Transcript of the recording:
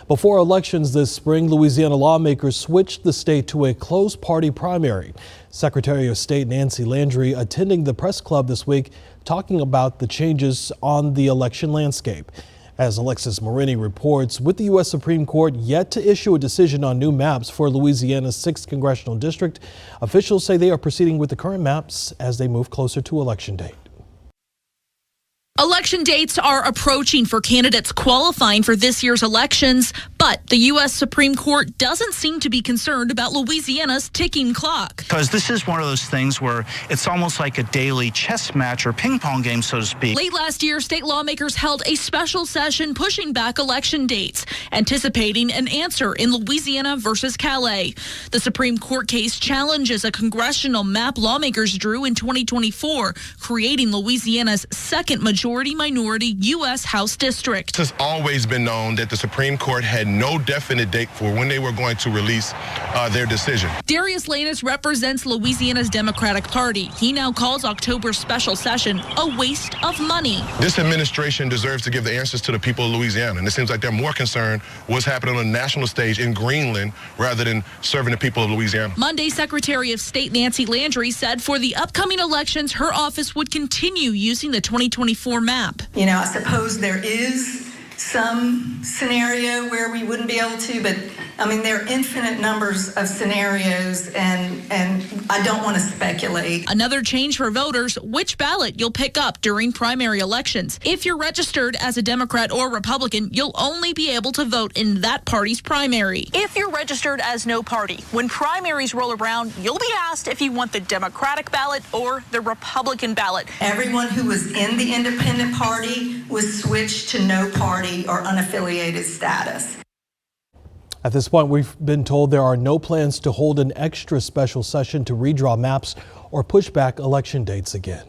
Before elections this spring, Louisiana lawmakers switched the state to a closed party primary. Secretary of State Nancy Landry attending the press club this week, talking about the changes on the election landscape. As Alexis Morini reports, with the U.S. Supreme Court yet to issue a decision on new maps for Louisiana's 6th congressional district, officials say they are proceeding with the current maps as they move closer to election day. Election dates are approaching for candidates qualifying for this year's elections, but the U.S. Supreme Court doesn't seem to be concerned about Louisiana's ticking clock. Because this is one of those things where it's almost like a daily chess match or ping pong game, so to speak. Late last year, state lawmakers held a special session pushing back election dates, anticipating an answer in Louisiana versus Calais. The Supreme Court case challenges a congressional map lawmakers drew in 2024, creating Louisiana's second majority-minority U.S. House district. It has always been known that the Supreme Court had no definite date for when they were going to release their decision. Darius Lanus represents Louisiana's Democratic Party. He now calls October's special session a waste of money. This administration deserves to give the answers to the people of Louisiana, and it seems like they're more concerned what's happening on the national stage in Greenland rather than serving the people of Louisiana. Monday, Secretary of State Nancy Landry said for the upcoming elections, her office would continue using the 2024 map. You know, I suppose there is some scenario where we wouldn't be able to, but I mean, there are infinite numbers of scenarios, and I don't want to speculate. Another change for voters, which ballot you'll pick up during primary elections. If you're registered as a Democrat or Republican, you'll only be able to vote in that party's primary. If you're registered as no party, when primaries roll around, you'll be asked if you want the Democratic ballot or the Republican ballot. Everyone who was in the independent party was switched to no party or unaffiliated status. At this point, we've been told there are no plans to hold an extra special session to redraw maps or push back election dates again.